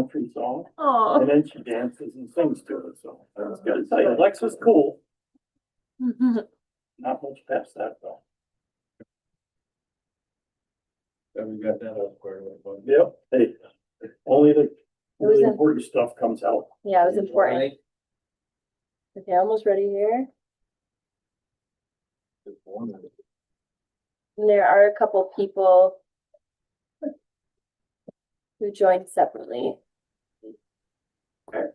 country song, Oh. and then she dances and sings to it, so I was gonna tell you, Alexa's cool. Not much past that though. Yeah, we got that up for everybody. Yep, hey, only the was really in- important stuff comes out. Yeah, it was important. Okay, almost ready here. And there are a couple people who joined separately. Okay.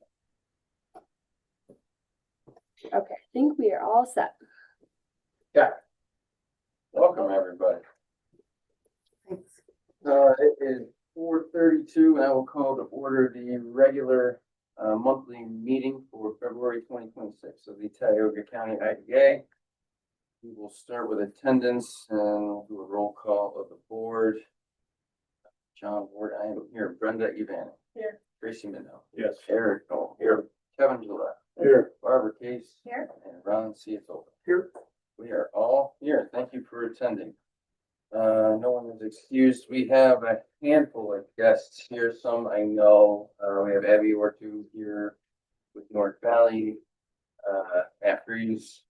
Okay, I think we are all set. Welcome, everybody. Thanks. It is 4:32, and I will call to order the regular monthly meeting for February 2026 of the Tioga County IDA. We will start with attendance and we'll do a roll call of the board. John Ward, I am here. Brenda Evan. Here. Tracy Mendel. Yes. Eric, here. Kevin Gillette. Here. Barbara Case. Here. And Ron Seattle. Here. We are all here. Thank you for attending. No one is excused. We have a handful of guests here. Some I know. We have Abby Ortu here with North Valley. Matt Freeze.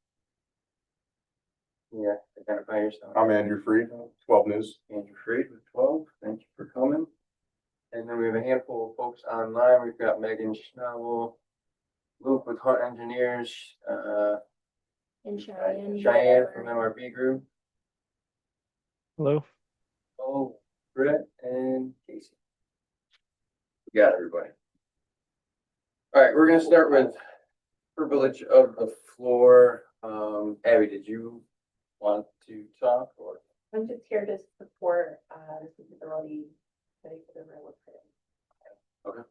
Yeah, identify yourself. I'm Andrew Freed, 12 News. Andrew Freed with 12. Thank you for coming. And then we have a handful of folks online. We've got Megan Schnabel, Luke with Hunt Engineers, And Cheyenne. Cheyenne from MRB Group. Hello. Oh, Brett and Casey. We got everybody. All right, we're gonna start with privilege of the floor. Abby, did you want to talk or? I'm just here to support, the feasibility study for the railroad. Okay.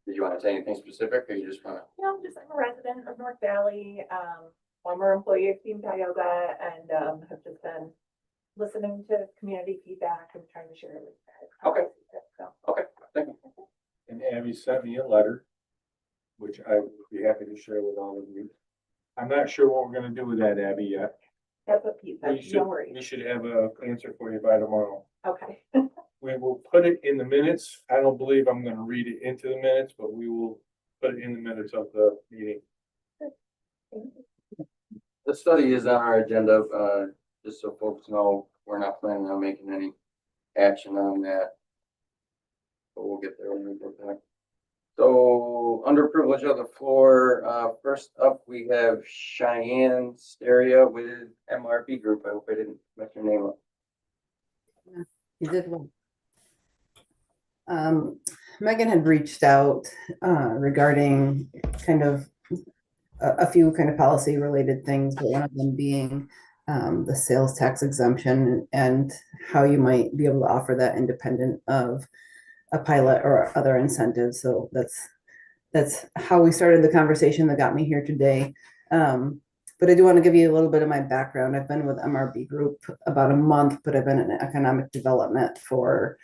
Did you want to say anything specific or you just want to? No, I'm a resident of North Valley, former employee of Team Tioga, and, have just been listening to community feedback and trying to share it with you guys. Okay. So. Okay, thank you. And Abby sent me a letter, which I would be happy to share with all of you. I'm not sure what we're gonna do with that, Abby, yet. That's what Pete said, no We worries. should have a answer for you by tomorrow. Okay. We will put it in the minutes. I don't believe I'm gonna read it into the minutes, but we will put it in the minutes of the meeting. The study is on our agenda, just so folks know, we're not planning on making any action on that. But we'll get there when we get there. So, under privilege of the floor, first up, we have Cheyenne Stereo with MRB Group. I hope I didn't mess your name up. You did well. Megan had reached out regarding kind of a few kind of policy related things, but one of them being the sales tax exemption and how you might be able to offer that independent of a pilot or other incentives. So that's how we started the conversation that got me here today. But I do want to give you a little bit of my background. I've been with MRB Group about a month, but I've been in economic development for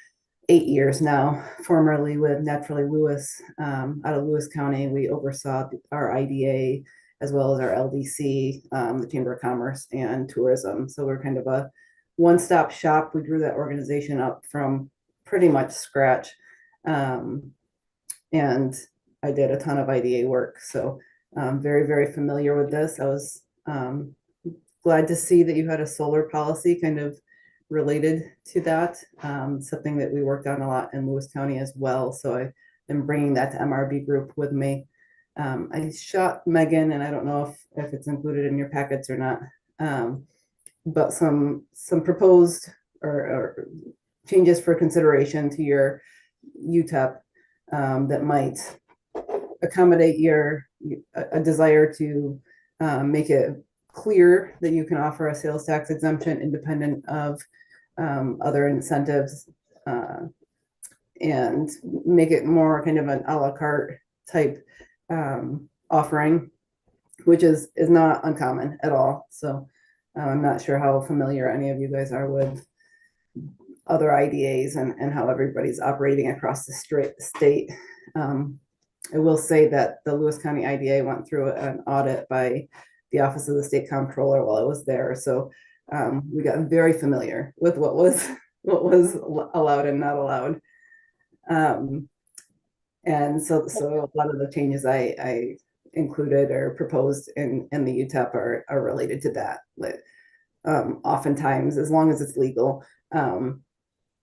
8 years now, formerly with Naturally Lewis out of Lewis County. We oversaw our IDA as well as our LDC, the Chamber of Commerce and Tourism. So we're kind of a one-stop shop. We grew that organization up from pretty much scratch. And I did a ton of IDA work. So I'm very, very familiar with this. I was glad to see that you had a solar policy kind of related to that, something that we worked on a lot in Lewis County as well. So I am bringing that to MRB Group with me. I shot Megan, and I don't know if it's included in your packets or not, but some proposed or changes for consideration to your UTEP that might accommodate a desire to make it clear that you can offer a sales tax exemption independent of other incentives and make it more kind of an a la carte type offering, which is not uncommon at all. So I'm not sure how familiar any of you guys are with other IDAs and how everybody's operating across the state. I will say that the Lewis County IDA went through an audit by the Office of the State Comptroller while I was there. So we got very familiar with what was allowed and not allowed. And so a lot of the changes I included or proposed in the UTEP are related to that. But oftentimes, as long as it's legal,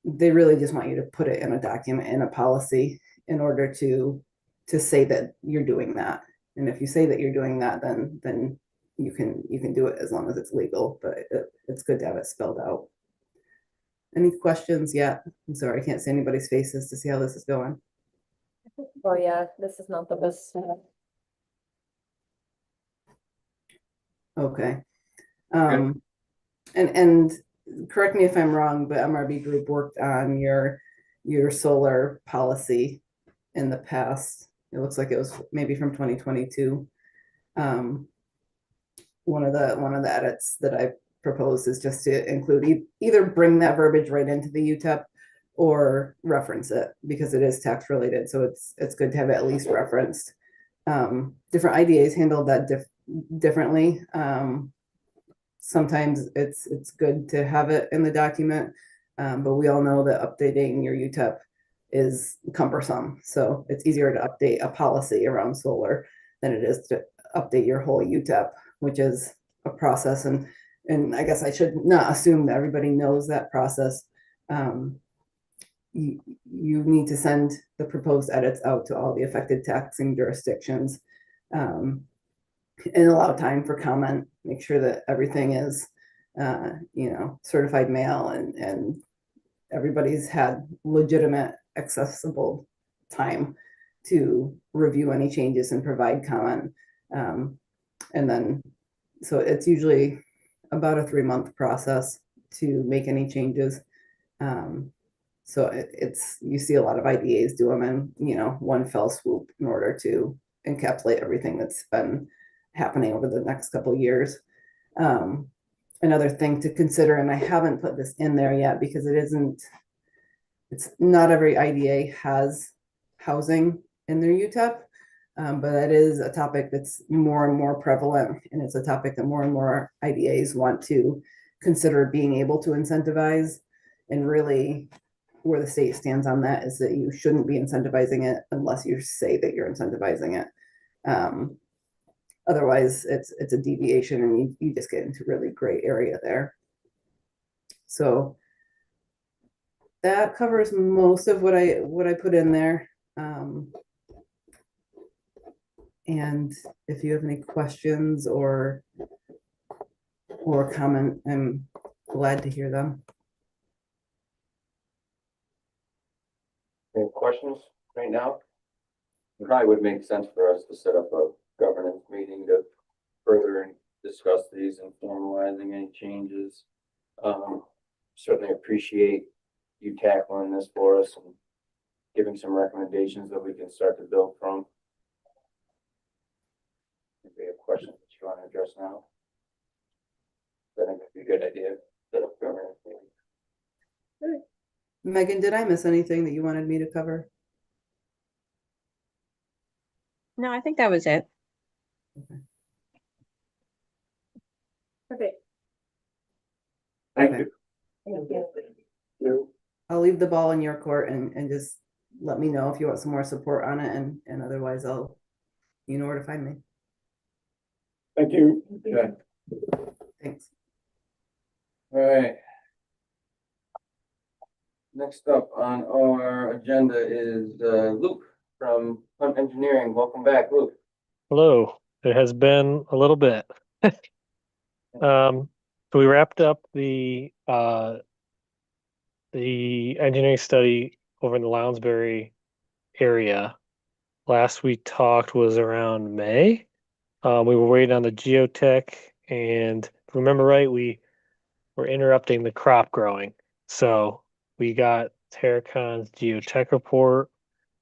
they really just want you to put it in a document, in a policy, in order to say that you're doing that. And if you say that you're doing that, then you can do it as long as it's legal, but it's good to have it spelled out. Any questions yet? I'm sorry, I can't see anybody's faces to see how this is going. Oh, yeah, this is not the best. Okay. And correct me if I'm wrong, but MRB Group worked on your solar policy in the past. It looks like it was maybe from 2022. One of the edits that I proposed is just to include either bring that verbiage right into the UTEP or reference it because it is tax related. So it's good to have it at least referenced. Different IDAs handled that differently. Sometimes it's good to have it in the document, but we all know that updating your UTEP is cumbersome. So it's easier to update a policy around solar than it is to update your whole UTEP, which is a process. And I guess I should not assume that everybody knows that process. You need to send the proposed edits out to all the affected taxing jurisdictions. And allow time for comment, make sure that everything is, certified mail and everybody's had legitimate, accessible time to review any changes and provide comment. And then, so it's usually about a 3-month process to make any changes. So you see a lot of IDAs do them in, one fell swoop in order to encapsulate everything that's been happening over the next couple of years. Another thing to consider, and I haven't put this in there yet because it's not every IDA has housing in their UTEP, but that is a topic that's more and more prevalent, and it's a topic that more and more IDAs want to consider being able to incentivize. And really, where the state stands on that is that you shouldn't be incentivizing it unless you say that you're incentivizing it. Otherwise, it's a deviation, and you just get into really gray area there. So that covers most of what I put in there. And if you have any questions or comment, I'm glad to hear them. Any questions right now? It probably would make sense for us to set up a governance meeting to further discuss these and formalizing any changes. Certainly appreciate you tackling this for us and giving some recommendations that we can start to build from. If we have questions that you want to address now, I think it'd be a good idea to set up a governance meeting. Megan, did I miss anything that you wanted me to cover? No, I think that was it. Perfect. Thank Okay. you. Thank you. I'll leave the ball in your court and just let me know if you want some more support on it, and otherwise you know where to find me. Thank you. Okay. Thanks. All right. Next up on our agenda is Luke from Hunt Engineering. Welcome back, Luke. Hello. It has been a little bit. So we wrapped up the engineering study over in the Lounsbury area. Last we talked was around May. We were waiting on the geotech, and if I remember right, we were interrupting the crop growing. So we got Terracon's geotech report,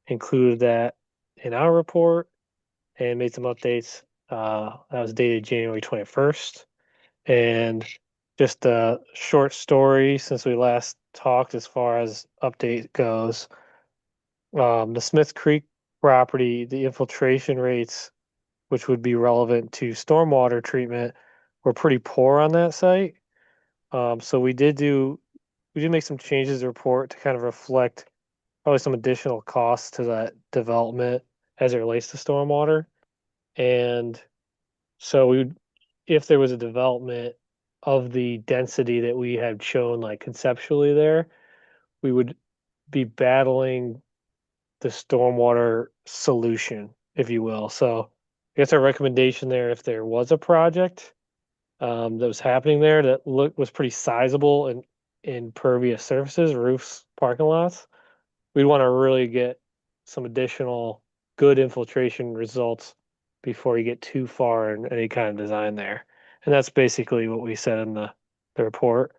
included that in our report, and made some updates. That was dated January 21st. And just a short story since we last talked as far as update goes. The Smith Creek property, the infiltration rates, which would be relevant to stormwater treatment, were pretty poor on that site. So we did make some changes to the report to kind of reflect probably some additional costs to that development as it relates to stormwater. And so if there was a development of the density that we had shown like conceptually there, we would be battling the stormwater solution, if you will. So I guess our recommendation there, if there was a project that was happening there that was pretty sizable in impervious surfaces, roofs, parking lots, we'd want to really get some additional good infiltration results before you get too far in any kind of design there. And that's basically what we said in the report.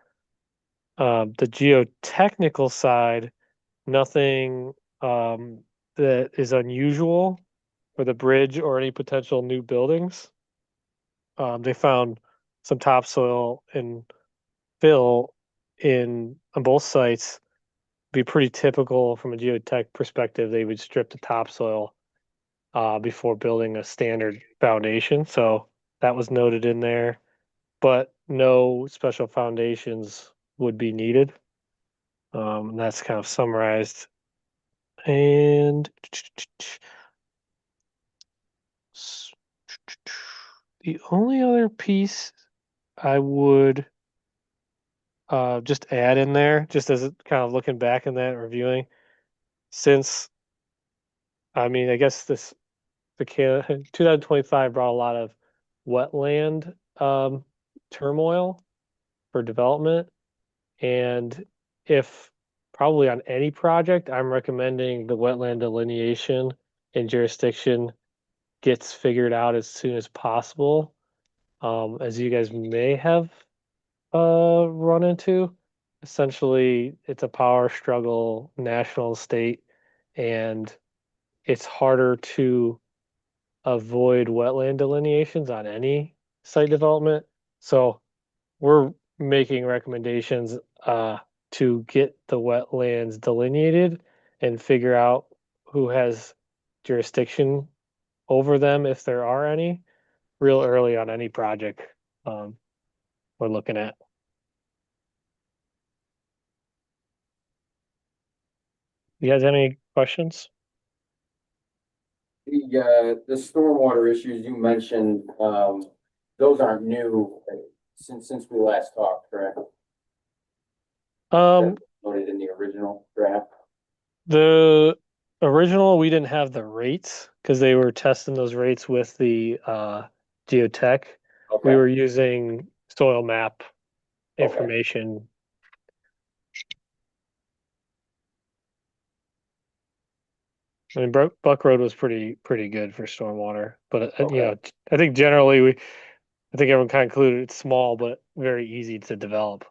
The geotechnical side, nothing that is unusual for the bridge or any potential new buildings. They found some topsoil and fill on both sites. Be pretty typical from a geotech perspective. They would strip the topsoil before building a standard foundation. So that was noted in there, but no special foundations would be needed. And that's kind of summarized. And the only other piece I would just add in there, just as kind of looking back in that reviewing, since I mean, I guess the 2025 brought a lot of wetland turmoil for development. And if probably on any project, I'm recommending the wetland delineation and jurisdiction gets figured out as soon as possible. As you guys may have run into, essentially it's a power struggle, national, state, and it's harder to avoid wetland delineations on any site development. So we're making recommendations to get the wetlands delineated and figure out who has jurisdiction over them if there are any real early on any project we're looking at. You guys have any questions? The stormwater issues you mentioned, those aren't new since we last talked, correct? Noted in the original draft. The original, we didn't have the rates because they were testing those rates with the geotech. We Okay, were using soil map Okay. information. I mean, Buck Road was pretty good for stormwater, but you Okay. know, I think generally I think everyone kind of concluded it's small but very easy to develop.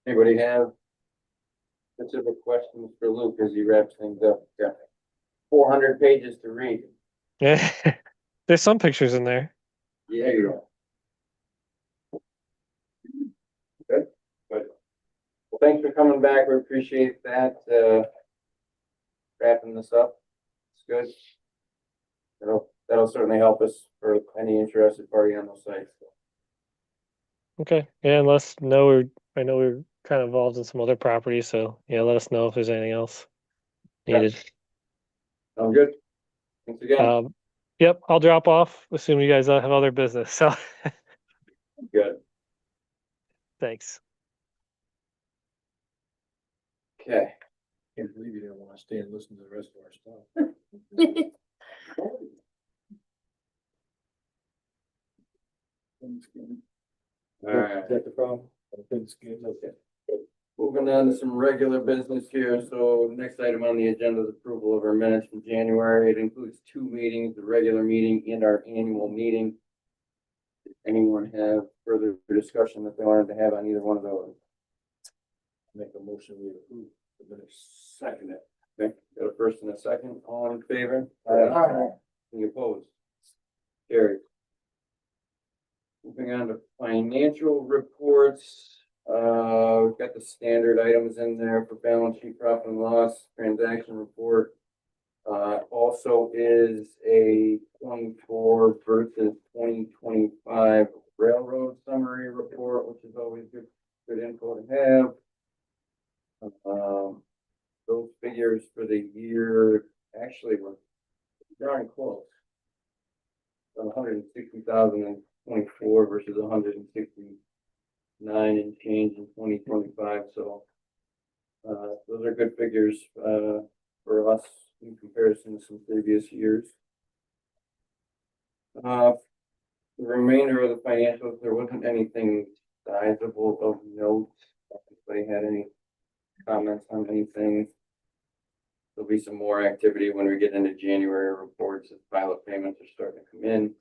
Anybody have specific questions for Luke as he wraps things up? Got 400 pages to read. Yeah, there's some pictures in there. Yeah, you go. Good, good. Well, thanks for coming back. We appreciate that. Wrapping this up. It's good. That'll certainly help us for any interested party on those sites. Okay, yeah, and I know we're kind of involved in some other properties, so yeah, let us know if there's anything else needed. Sounds good. Thanks again. Yep, I'll drop off, assuming you guys have other business, so Good. thanks. Okay. Can't believe you didn't want to stay and listen to the rest of our stuff. All right. Is that the problem? Thin skins, okay. Moving on to some regular business here. So next item on the agenda is approval of our minutes from January. It includes two meetings, the regular meeting and our annual meeting. Does anyone have further discussion that they wanted to have on either one of those? Make a motion, we approve the minutes. Second it. Okay, got a first and a second. All in favor? Aye. Any opposed? Carried. Moving on to financial reports. We've got the standard items in there for balance sheet, profit and loss, transaction report. Also is a 24 versus 2025 railroad summary report, which is always good info to have. Those figures for the year actually were darn close. 160,024 versus 169 and change in 2025. So those are good figures for us in comparison to some previous years. The remainder of the financials, there wasn't anything sizable of note. If anybody had any comments on anything? There'll be some more activity when we get into January reports as pilot payments are starting to come in.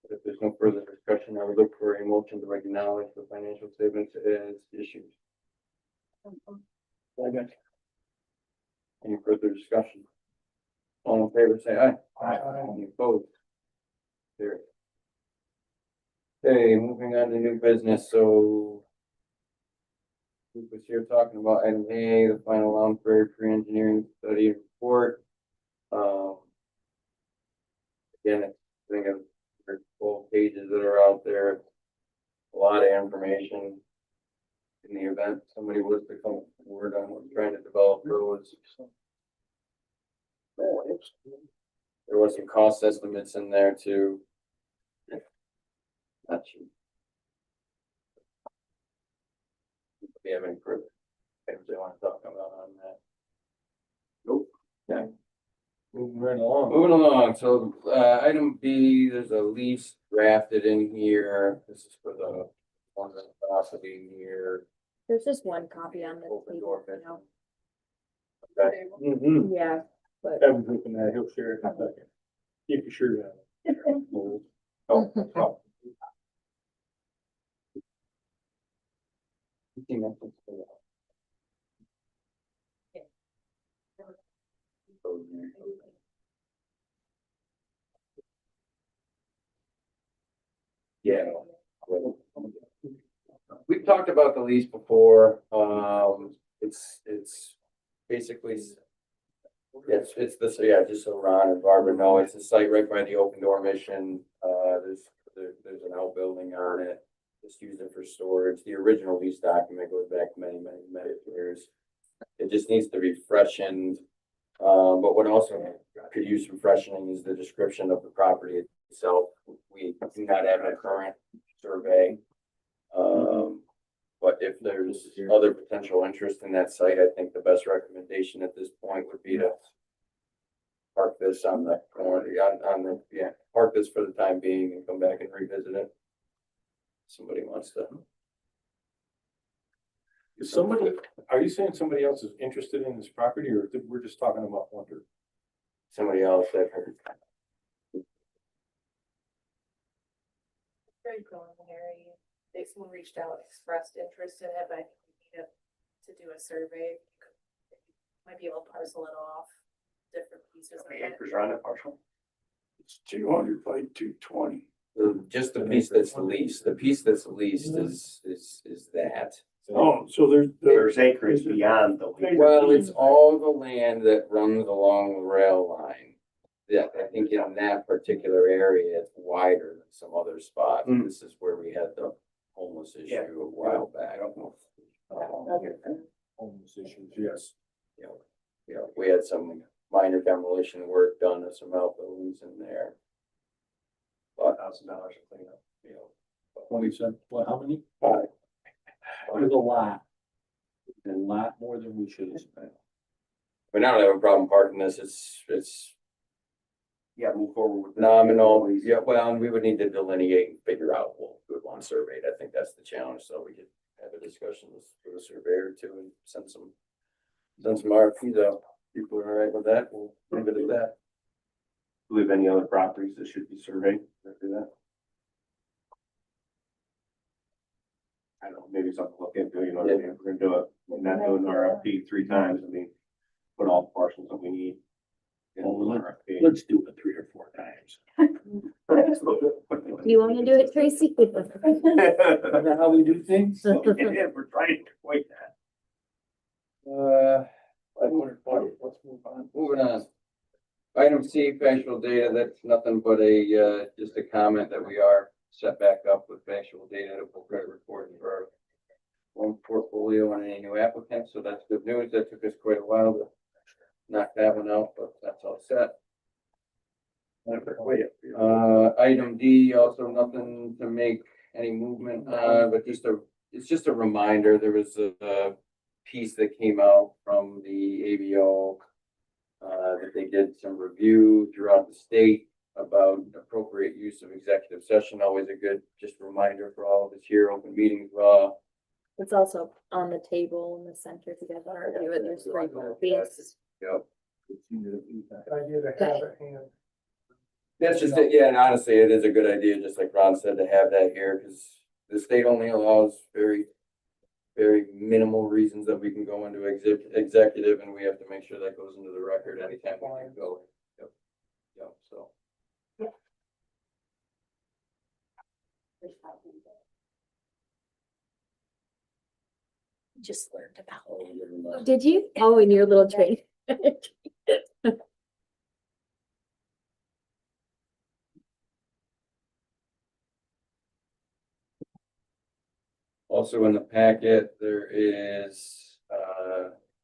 But if there's no further discussion, I would look for a motion to acknowledge the financial statements as issued. Any further discussion? All in favor, say aye. Aye. Any opposed? There. Okay, moving on to new business, so we was here talking about item A, the final Lounsbury pre-engineering study report. Again, I think of there's 12 pages that are out there. A lot of information. In the event somebody was to come forward on what we're trying to develop those. There was some cost estimates in there too. Not cheap. If you have any further items they want to talk about on that? Nope. Okay. Moving right along. Moving along, so item B, there's a lease drafted in here. This is for the one that's possibly near There's just one copy on the open table, door. you know. Okay. Mm-hmm. Yeah, but. Kevin's looking at it, he'll share it in a second. Keep your shirt on. Oh, oh. Yeah. We've talked about the lease before. It's basically, it's this, yeah, just so Ron and Barbara know, it's a site right by the open door mission. There's an outbuilding on it. Just use it for storage. The original lease document goes back many years. It just needs to be freshened. But what also could use some freshening is the description of the property itself. We do not have a current survey. But if there's other potential interest in that site, I think the best recommendation at this point would be to park this on the, park this for the time being and come back and revisit it. Somebody wants to. Is somebody, are you saying somebody else is interested in this property, or we're just talking about Wonder? Somebody else I've heard. Very preliminary. Someone reached out, expressed interest in it, but I think we need to do a survey. Might be able to parcel it off, different pieces of it. Acres are on that parcel. It's 200 by 220. Just the piece that's leased. The piece that's leased is that. Oh, so there's acreage beyond the. Well, it's all the land that runs along the rail line. Yeah, I think in that particular area, it's wider than some other spots. Mm. This is where we had the homeless issue Yeah. a while back. Homeless issues, yes. You know, we had some minor demolition work done of some outbuildings in there. $1,000 to clean up. 27, well, how many? Five. There's a lot. A lot more than we should have spent. We don't have a problem parking this. It's Yeah, move forward with. this. nominal. Yeah, well, and we would need to delineate and figure out what we would want surveyed. I think that's the challenge. So we could have a discussion with a surveyor too and send some RFPs out. People are all right with that. We'll leave it at that. Do we have any other properties that should be surveyed after that? I don't know, maybe something to look into, you know, what I mean? If we're gonna do it, we're not doing RFP 3 times, I mean, put all the parcels that we need. in Well, RFP. Let's do it 3 or 4 times. You want to do it, Tracy? Is that how we do things? Yeah, we're trying to avoid that. Let's move on. Moving on. Item C, factual data. That's nothing but just a comment that we are set back up with factual data to pull credit reporting for our loan portfolio and any new applicants, so that's good news. That took us quite a while to knock that one out, but that's all set. Item D, also nothing to make any movement on, but it's just a reminder, there was a piece that came out from the ABO that they did some review throughout the state about appropriate use of executive session, always a good just reminder for all of us here, open meetings law. It's also on the table in the center if you guys want to review it. There's 3 copies. Yep. Idea to have a hand. That's just it, yeah, and honestly, it is a good idea, just like Ron said, to have that here, because the state only allows very minimal reasons that we can go into executive, and we have to make sure that goes into the record anytime we can go. Yep. Yep, so. Just learned about. Did you? Oh, in your little training. Also in the packet, there is,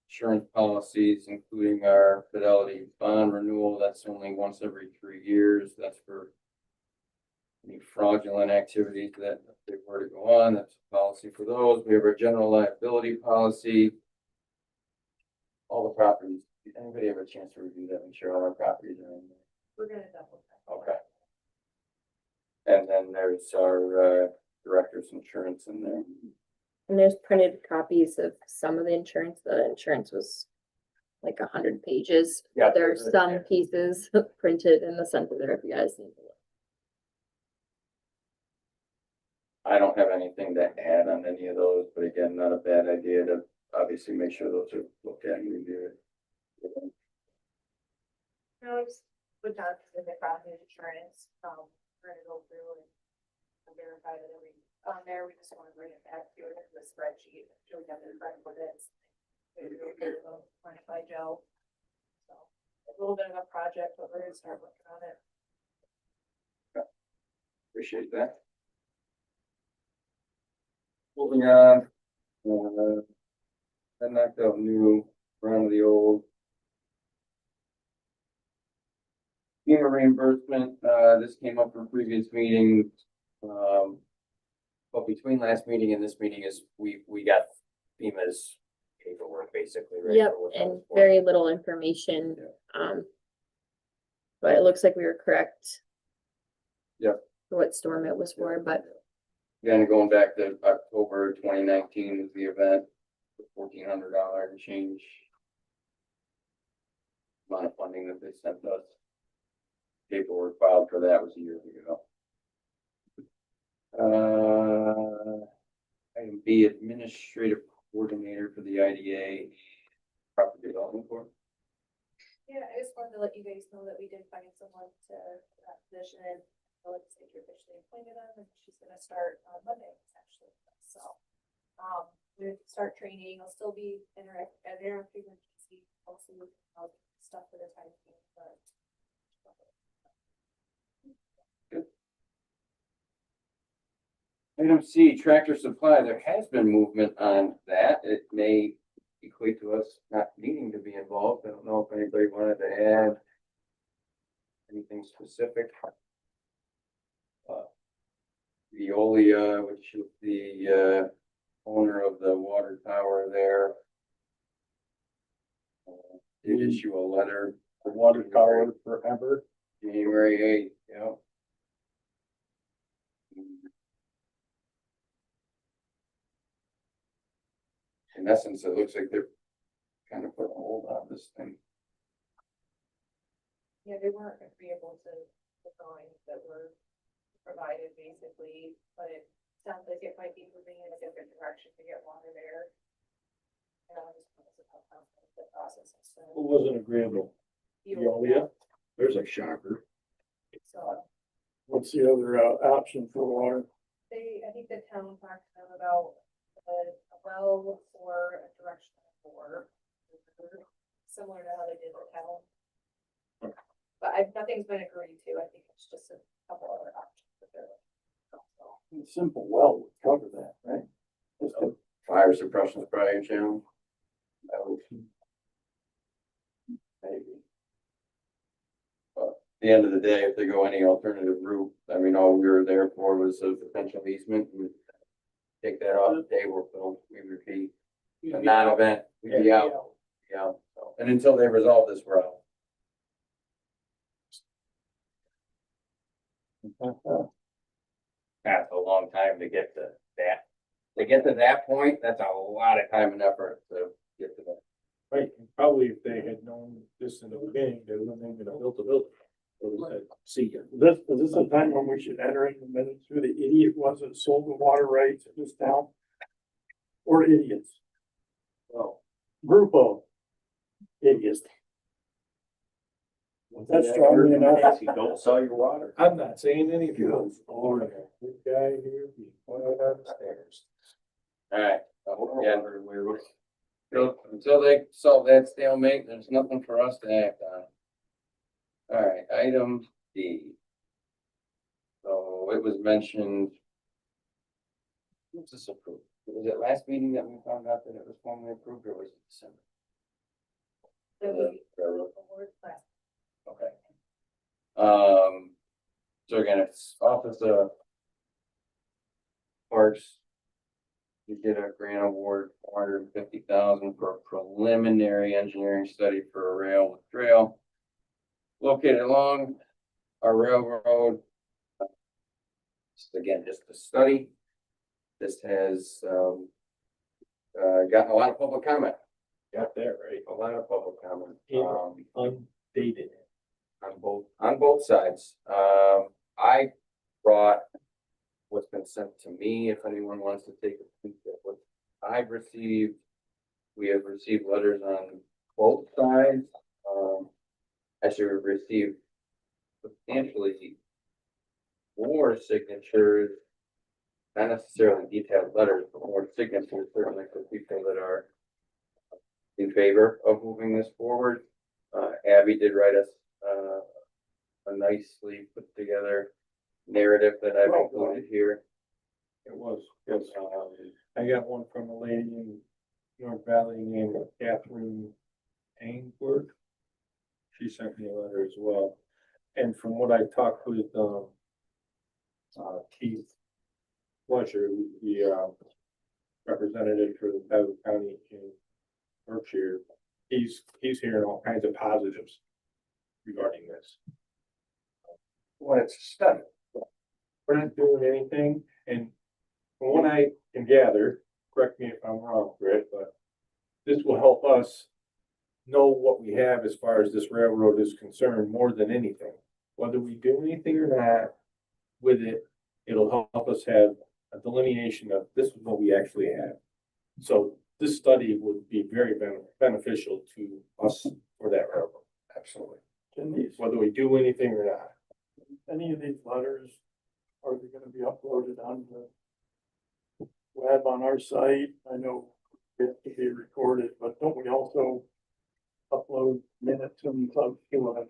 insurance policies, including our Fidelity bond renewal. That's only once every 3 years. That's for any fraudulent activities that if they were to go on, that's a policy for those. We have our general liability policy. All the properties, did anybody have a chance to review that? Make sure all our properties are in there. We're gonna double check. Okay. And then there's our, director's insurance in there. And there's printed copies of some of the insurance. The insurance was like 100 pages. Yeah, There are there's a- some pieces printed in the center there if you guys need to look. I don't have anything to add on any of those, but again, not a bad idea to obviously make sure those are looked at and reviewed. No, it's with that, in the property insurance, we're gonna go through and verify that every, on there, we just wanna bring it back to it, the spreadsheet, so we have it in front of it. Run it by Joe. So, a little bit of a project, but we're gonna start working on it. Appreciate that. Moving on, that knocked out new, round of the old. FEMA reimbursement, this came up from previous meetings. But between last meeting and this meeting is we got FEMA's paperwork basically, right? Yep, for what that and was for. very little information. But it looks like we were correct. Yep. For what storm it was for, but Again, going back to October 2019 was the event, $1,400 and change. Amount of funding that they sent us. Paperwork filed for that was a year ago. Item B, administrative coordinator for the IDA property development board. Yeah, I just wanted to let you guys know that we did find someone to that position, and the legislature officially appointed them, and she's gonna start on Monday, actually, so. We're gonna start training, I'll still be interactive with TC, also with stuff for the time being, but. Item C, tractor supply, there has been movement on that, it may equate to us not needing to be involved, I don't know if anybody wanted to add anything specific. Veolia, which is the, owner of the water tower there. Did issue a letter. The water tower forever. January 8th, yeah. In essence, it looks like they're kind of put a hold on this thing. Yeah, they weren't gonna be able to, the drawings that were provided basically, but it sounds like it might be moving in a different direction to get water there. And I just wanted to help out with the process. Who wasn't agreeable? Veolia? There's a shocker. So What's the other option for water? I think the town talked to them about a well or a directional bore. Similar to how they did the town. But nothing's been agreed to, I think it's just a couple other options that they're looking simple well would cover that, right? Just a- Fire suppression is probably a challenge. That would maybe. But at the end of the day, if they go any alternative route, I mean, all we were there for was a potential easement. We'd take that off the table, so we would be a non-event, we'd be out. Yeah, so, and until they resolve this, we're out. That's a long time to get to that. To get to that point, that's a lot of time and effort to get to that. Right, and probably if they had known this in the beginning, they wouldn't even have built a building. They would have said, see ya. Is this a time when we should enter in the minutes who the idiot was that sold the water rights in this town? Or idiots? Well, Group of idiots. That's strong enough. Nancy, don't sell your water. I'm not saying anything. This guy here, he's going downstairs. Alright, yeah, until they solve that stalemate, there's nothing for us to act on. Alright, item D. So it was mentioned. What's this approved? Was it last meeting that we found out that it was formally approved, or was it December? Okay. So again, it's Office of Parks. We did a grant award, $450,000 for a preliminary engineering study for a rail with trail located along our railroad. Again, just a study. This has, gotten a lot of public comment, Got that right. a lot of public comment. Undated. On both sides. I brought what's been sent to me, if anyone wants to take a peek at what I've received. We have received letters on both sides. Actually, we've received substantially more signatures, not necessarily detailed letters, but more signatures, certainly for people that are in favor of moving this forward. Abby did write us a nicely put together narrative that I've included here. It was, yes. I got one from a lady in North Valley named Catherine Ainsworth. She sent me a letter as well. And from what I talked with, Keith Fletcher, the representative for the Tioga County in Berkshire, he's hearing all kinds of positives regarding this. Well, it's a study. We're not doing anything, and from what I can gather, correct me if I'm wrong, Britt, but this will help us know what we have as far as this railroad is concerned more than anything. Whether we do anything or not with it, it'll help us have a delineation of this is what we actually have. So this study would be very beneficial to us for that railroad. Absolutely. Can these, Whether we do anything or not. any of these letters, are they gonna be uploaded on the web on our site? I know it has to be recorded, but don't we also upload minutes and stuff to it?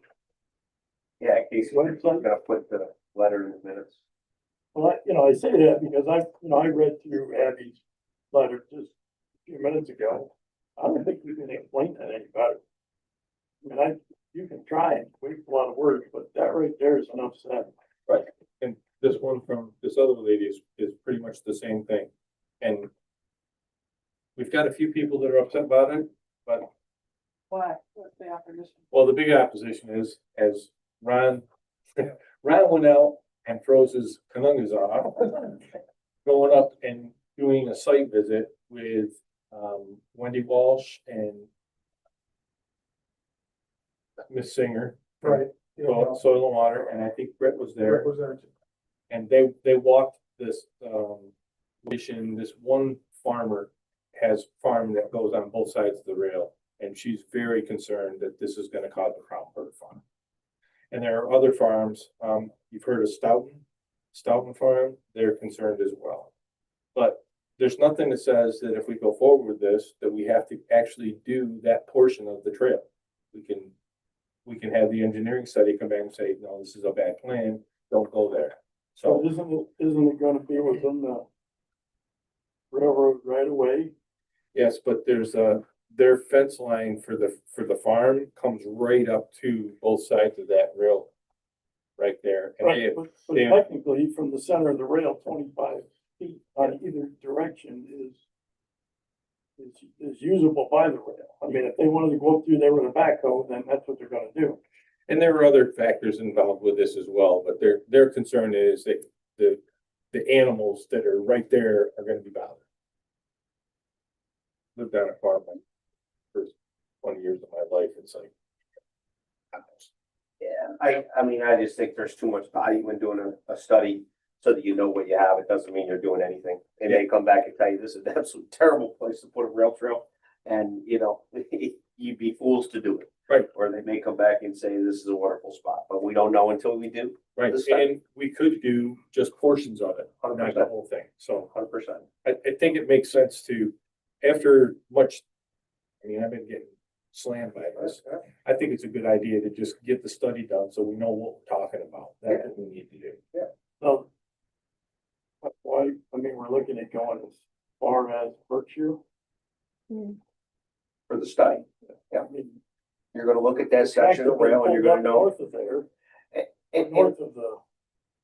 Yeah, Casey, what if I'm gonna put the letter in the minutes? Well, I say that because I read through Abby's letter just a few minutes ago. I don't think we can explain that any better. I mean, you can try and waste a lot of words, but that right there is enough said. Right. And this one from this other lady is pretty much the same thing. And we've got a few people that are upset about it, but Why? What's the opposition? well, the big opposition is, as Ron went out and froze his canungas off, going up and doing a site visit with, Wendy Walsh and Miss Singer. Right. Soil and Water, and I think Brett was there. And they walked this, this one farmer has farm that goes on both sides of the rail. And she's very concerned that this is gonna cause a problem for the farm. And there are other farms, you've heard of Stoughton Farm, they're concerned as well. But there's nothing that says that if we go forward with this, that we have to actually do that portion of the trail. We can have the engineering study come back and say, no, this is a bad plan, don't go there. So So, isn't it gonna be within the railroad right away? yes, but there's their fence line for the farm comes right up to both sides of that rail. Right there. And Right, but they- technically, from the center of the rail, 25 feet on either direction is usable by the rail. I mean, if they wanted to go up through there with a backhoe, then that's what they're gonna do. And there were other factors involved with this as well, but their concern is that the animals that are right there are gonna be bothered. Lived on a farm my first 20 years of my life, it's like. Yeah, I mean, I just think there's too much value in doing a study so that you know what you have. It doesn't mean you're doing anything. They may come back and tell you this is an absolute terrible place to put a rail trail. And, you know, you'd be fools to do it. Right. Or they may come back and say this is a wonderful spot, but we don't know until we do. Right, This time. and we could do just portions of it, not the 100%. whole thing, so 100%. I think it makes sense to, after much. I mean, I've been getting slammed by this, I think it's a good idea to just get the study done, so we know what we're talking about, that's what we need to do. So that's why, I mean, we're looking at going as far as Berkshire. For the study. Yeah. I mean, You're gonna look at that section of rail and you're gonna know. North of there, north of the.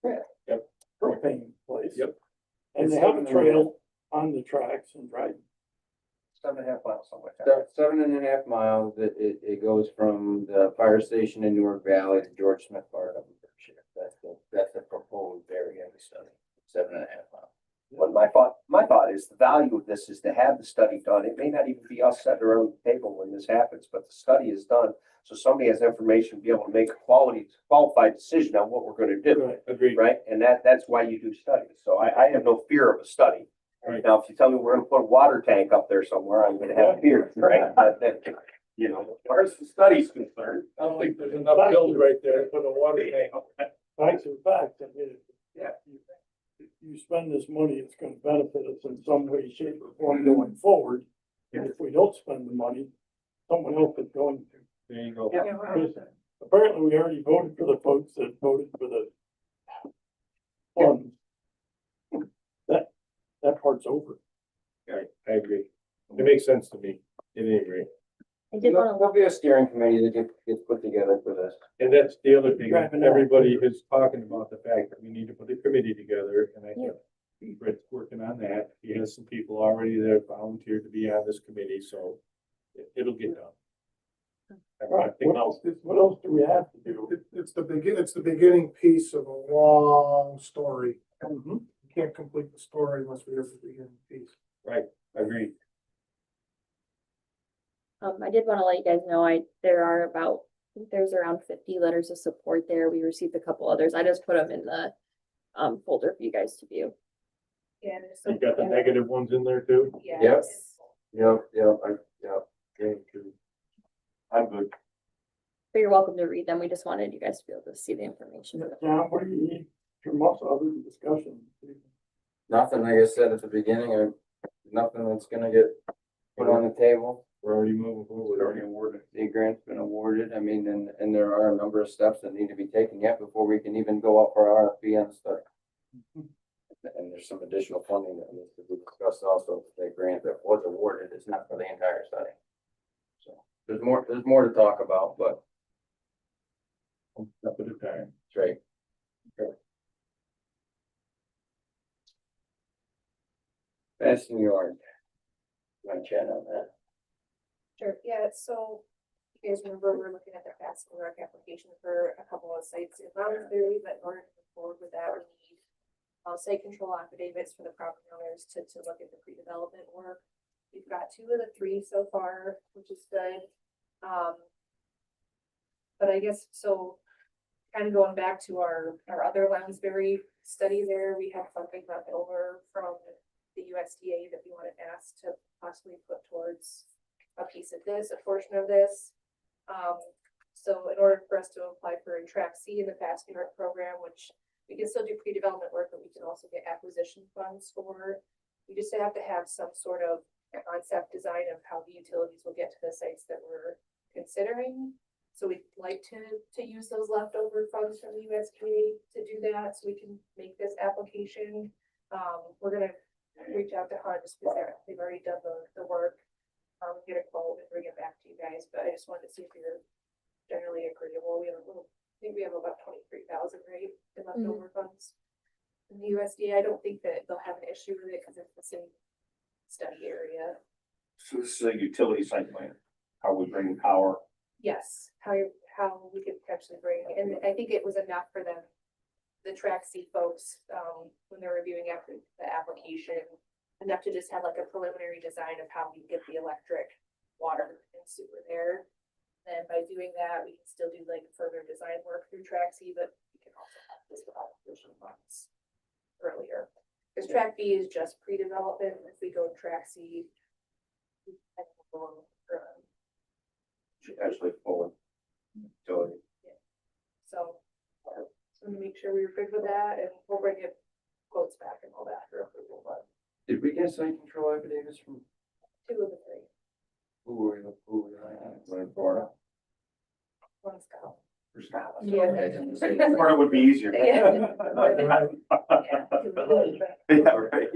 Yeah. Yep. Propane place. Yep. And they have a trail on the tracks and right. 7.5 miles, something like that. 7.5 miles, it goes from the fire station in Newark Valley to George Smith Park up in Berkshire. That's the proposed area of the study, 7.5 miles. Well, my thought is the value of this is to have the study done. It may not even be us sitting around the table when this happens, but the study is done. So somebody has information to be able to make a qualified decision on what we're gonna do, Right. Agreed, right? And that's why you do studies. So I have no fear of a study. right, Now, if you tell me we're gonna put a water tank up there somewhere, I'm gonna have fear, right? But you know, as far as the study's concerned. I don't think there's enough build right there to put a water tank. Facts are facts. I mean, Yeah. if you spend this money, it's gonna benefit us in some way, shape or form going forward. And if we don't spend the money, someone else is going to. There you go. Because apparently we already voted for the folks that voted for the funds. That part's over. I agree, it makes sense to me, at any rate. I did wanna There'll be a steering committee that gets put together for this. And that's the other thing, Driving out. everybody is talking about the fact that we need to put a committee together, and I think Brett's working on that. He has some people already that have volunteered to be on this committee, so it'll get done. I Right, think- what else do we have to do? It's the beginning piece of a long story. Mhm. You can't complete the story unless we have the beginning piece. Right, agreed. I did wanna let you guys know, there are about, I think there's around 50 letters of support there. We received a couple others. I just put them in the folder for you guys to view. Yeah, there's You got the negative ones in there too? Yeah. Yep. it's- I'm good. But you're welcome to read them. We just wanted you guys to be able to see the information. John, what do you need from us other than discussion? Nothing, like I said at the beginning, nothing that's gonna get put on the table. We're already moving forward. Already awarded. The grant's been awarded, I mean, and there are a number of steps that need to be taken yet before we can even go out for RFP on the study. And there's some additional funding that needs to be discussed also, the grant that was awarded is not for the entire study. So, there's more to talk about, but Step at a time. it's right. Passing yard. Want to chat on that? Sure, yeah, so you guys remember we were looking at the fast work application for a couple of sites in Lounsbury, but in order to move forward with that, we need site control affidavits for the property owners to look at the pre-development work. We've got 2 of the 3 so far, which is good. But I guess, so kind of going back to our other Lounsbury study there, we had funding left over from the USDA that we wanted asked to possibly put towards a piece of this, a portion of this. So in order for us to apply for a track C in the Fast Start program, which we can still do pre-development work, but we can also get acquisition funds for. We just have to have some sort of concept design of how the utilities will get to the sites that we're considering. So we'd like to use those leftover funds from the USDA to do that, so we can make this application. We're gonna reach out to HUD just because they've already done the work. Get a quote and bring it back to you guys, but I just wanted to see if you're generally agreeable. We have I think we have about 23,000, right, in leftover funds. In the USDA, I don't think that they'll have an issue with it because it's the same study area. So this is a utility site plan, how we bring power. Yes, how we could potentially bring, and I think it was enough for them, the track C folks, when they're reviewing after the application, enough to just have like a preliminary design of how we get the electric, water and sewer there. And by doing that, we can still do like further design work through track C, but we can also have this without additional funds earlier. Because track B is just pre-development. If we go track C, I think we'll go Actually full utility. So, just want to make sure we were good with that, and we'll bring it quotes back and all that for approval, but Did we get site control affidavits from, 2 of the 3, who were in Florida? one's go. For Scott. Yeah. Florida would be easier. Yeah. Yeah, right.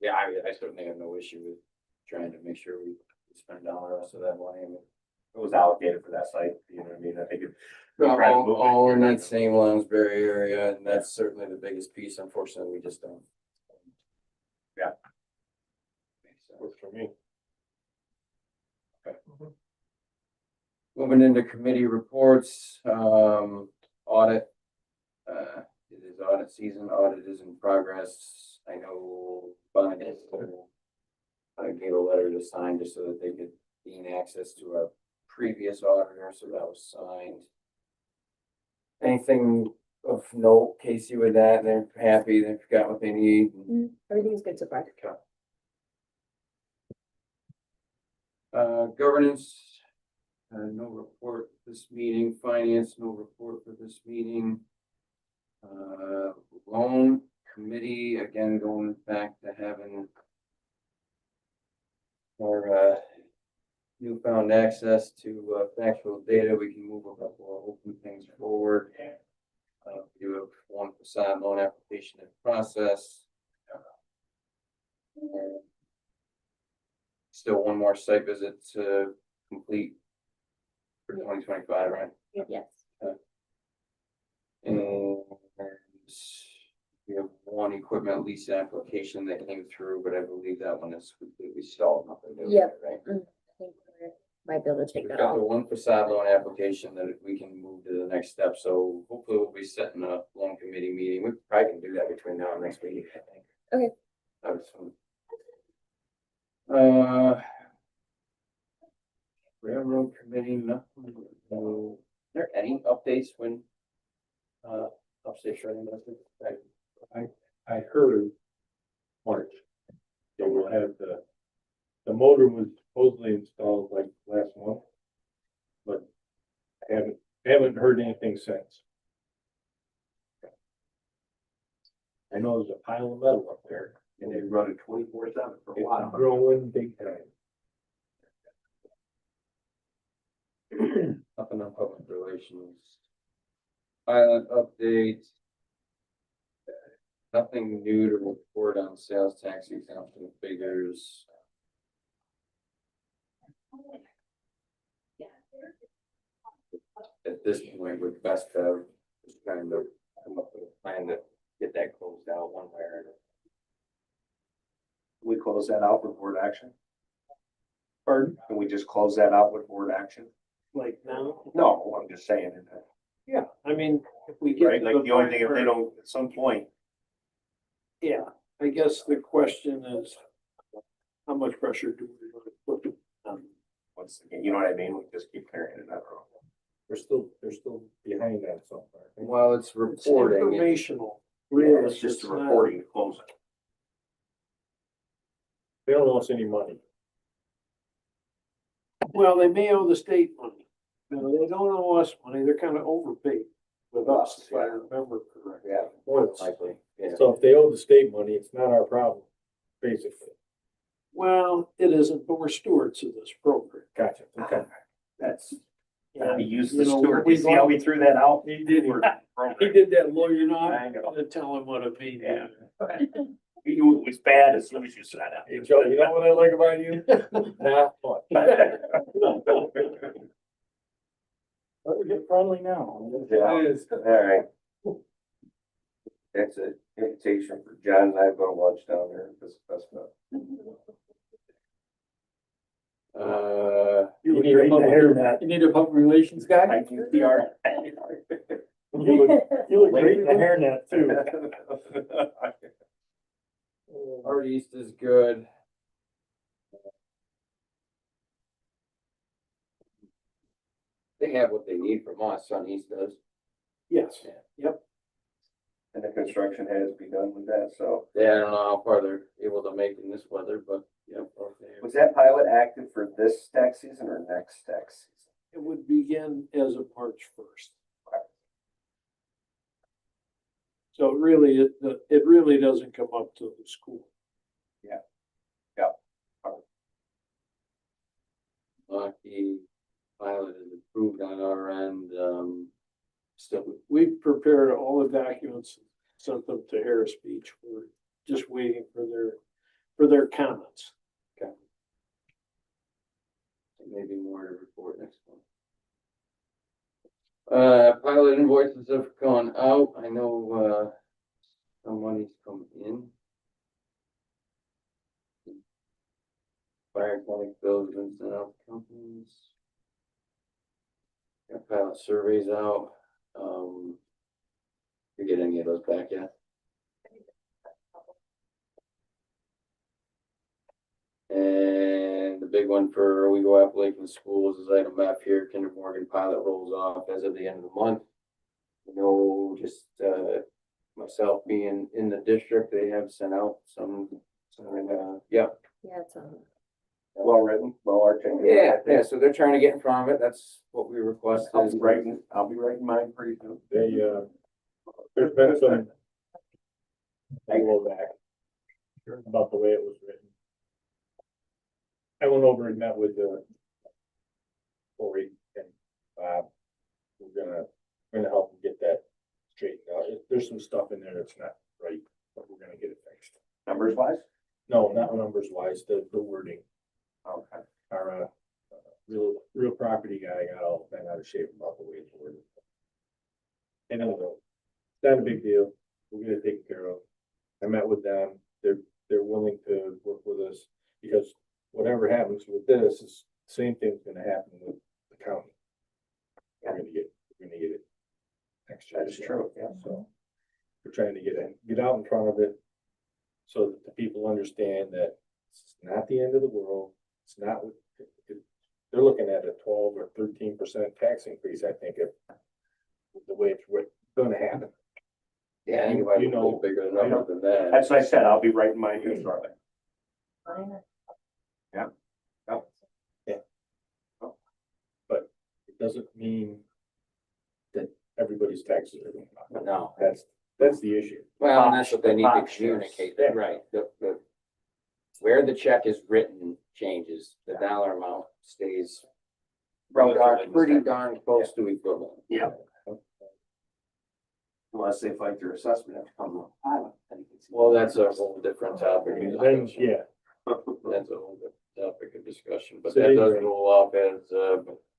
Yeah, I certainly have no issue with trying to make sure we spend down the rest of that money. It was allocated for that site, you know what I mean? I think it. try to move it. All in that same Lounsbury area, and that's certainly the biggest piece. Unfortunately, we just don't. Yeah. Works for me. Moving into committee reports, audit. It is audit season, audit is in progress. I know Bonnie I gave a letter to sign just so that they could gain access to our previous auditor, so that was signed. Anything of note, Casey, with that? They're happy, they've got what they need. Everything's good so far. Governance, no report this meeting. Finance, no report for this meeting. Loan committee, again, going back to having our newfound access to factual data. We can move a couple of open things forward. You have one facade loan application in process. Still one more site visit to complete for 2025, right? Yes. And we have one equipment lease application that came through, but I believe that one is completely stalled. Nothing new, Yep. right? I think we might be able to take We've that got the off. one facade loan application that we can move to the next step, so hopefully we'll be setting a loan committee meeting. We probably can do that between now and next week, I think. Okay. That was fun. Railroad committee, nothing. Are there any updates when upstate shredding does it? I heard March. They will have the motor was supposedly installed like last month. But I haven't heard anything since. I know there's a pile of metal up there. And they run it 24/7 for a It's while. growing big time. Nothing on public relations. Pilot update. Nothing new to report on sales tax exemption figures. At this point, with best of, just trying to come up with a plan to get that closed out one way or another. We close that out with board action? Pardon? Can we just close that out with board action? Like now, No, I'm just saying, yeah, I mean, if we get. right? to Like the only point thing, if they where- don't, at some point, Yeah, I guess the question is, how much pressure do we want to put on? once again, you know what I mean? We just keep carrying it. I don't know. They're still behind that somewhere. While it's It's reporting, informational. Yeah, it's just a not- reporting to close it. They don't owe us any money. Well, they may owe the state money. No, they don't owe us money. They're kind of overpaid with us, if I remember correctly. Yeah. Once. likely, yeah. So if they owe the state money, it's not our problem, basically. Well, it isn't, but we're stewards of this program. Gotcha, okay. That's, Yeah, he used you the know, Stewart, we you see how we threw that out? He did, he did that lawyer, I'm gonna tell him what it means. Yeah. You knew it was bad as soon as you sat down. Hey, Joe, you know what I like about you? Nah, what? But we get friendly now. Yeah. It is. All right. That's an invitation for John and I to go to lunch down there and discuss that. You look need a great in the public- hairnet. You need a public relations guy? Thank you, PR. You look great in the hairnet too. Art East is good. They have what they need from us, Sun East does. Yes, yep. And the construction has begun with that, so. Yeah, I don't know how far they're able to make in this weather, but yeah. Was that pilot active for this tax season or next tax season? It would begin as of March 1st. So really, it really doesn't come up to the school. The pilot is approved on our end, still, We've prepared all the documents, sent them to Harris Beach. We're just waiting for their comments. maybe more to report next month. Pilot invoices have gone out, I know, some money's come in. Fire clinic bills have been sent out to companies. Got pilot surveys out, you get any of those back yet? And the big one for Owego Appalachian Schools is item F here, Kinder Morgan pilot rolls off as of the end of the month. You know, just, myself being in the district, they have sent out some, yeah. Yeah, it's Well written, well articulated. Yeah, so they're trying to get in front of it, that's what we requested. I'll be writing mine pretty soon. They, there's been some. I go back about the way it was written. I went over and met with, Corey and Bob. We're gonna help them get that straightened out. There's some stuff in there that's not right, but we're gonna get it fixed. Numbers wise? No, not numbers wise, the wording. Okay. Our, real property guy got all bent out of shape about the way it's worded. And it's not a big deal. We'll get it taken care of. I met with them. They're willing to work with us because whatever happens with this is the same thing's gonna happen with the county. We're gonna get it next year. That is true, yeah. So we're trying to get out in front of it so that the people understand that it's not the end of the world. It's not, they're looking at a 12 or 13% tax increase, I think, if the way it's gonna happen. Yeah, anybody You know, with a bigger number than that. That's what I said, I'll be writing mine here shortly. But it doesn't mean that everybody's taxes are going up. No. That's the issue. Well, and that's what they need to Box shares. communicate, Yeah. right, where the check is written changes, the dollar amount stays pretty darn close to equivalent. Yeah. Unless they fight their assessment have to come up. Well, that's a whole different topic. of Then, discussion. yeah, That's a whole different topic of discussion, but So that they- does roll off as,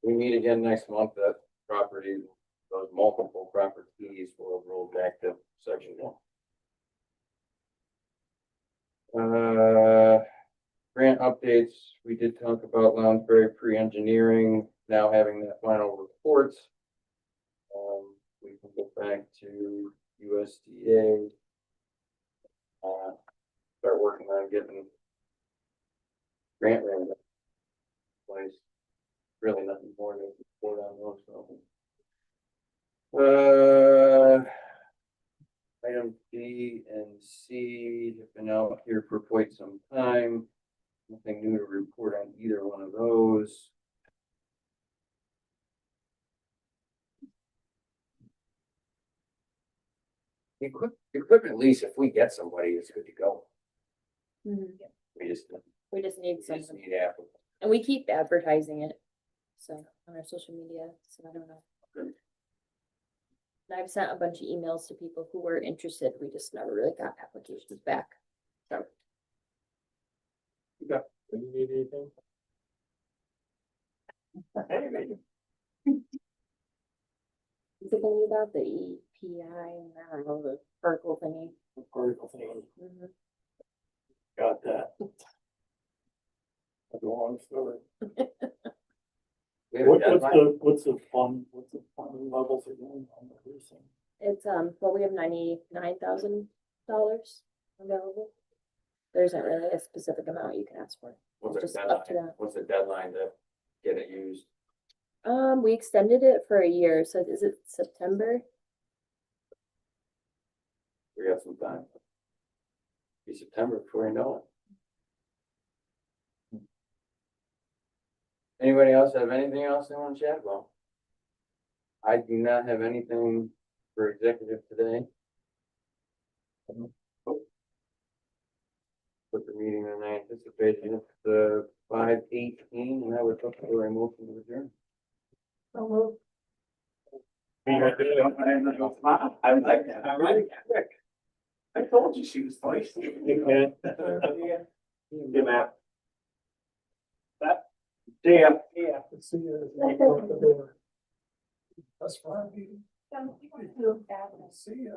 we meet again next month, that property, those multiple properties will roll back to section one. Grant updates, we did talk about Lounsbury pre-engineering, now having that final report. We can go back to USDA. Start working on getting grant revenue. Place, really nothing more to report on those, so. Item B and C have been out here for quite some time. Nothing new to report on either one of those. Equipment lease, if we get somebody, it's good to go. Mhm. We just We just need some, need applicants. and we keep advertising it. so on our social media, so I don't know. And I've sent a bunch of emails to people who were interested, we just never really got applications back. So, Do you need anything? is it gonna be about the EPI, I don't know, the Urkel thingy? Particle thing, Mhm. got that. That's a long story. We have a deadline. What's the fund levels again on the leasing? It's, well, we have $99,000 available. There isn't really a specific amount you can ask for. What's the Just up to deadline? that. What's the deadline to get it used? We extended it for a year, so is it September? We got some time. Be September before we know it. Anybody else have anything else they want to chat about? I do not have anything for executive today. Put the meeting in anticipation of the 5:18, and I would look for a motion to adjourn. I like that. I like that. I told you she was feisty. Yeah. Yeah, Matt. See ya. Yeah. See you. That's fine. So, you want to do that? See you.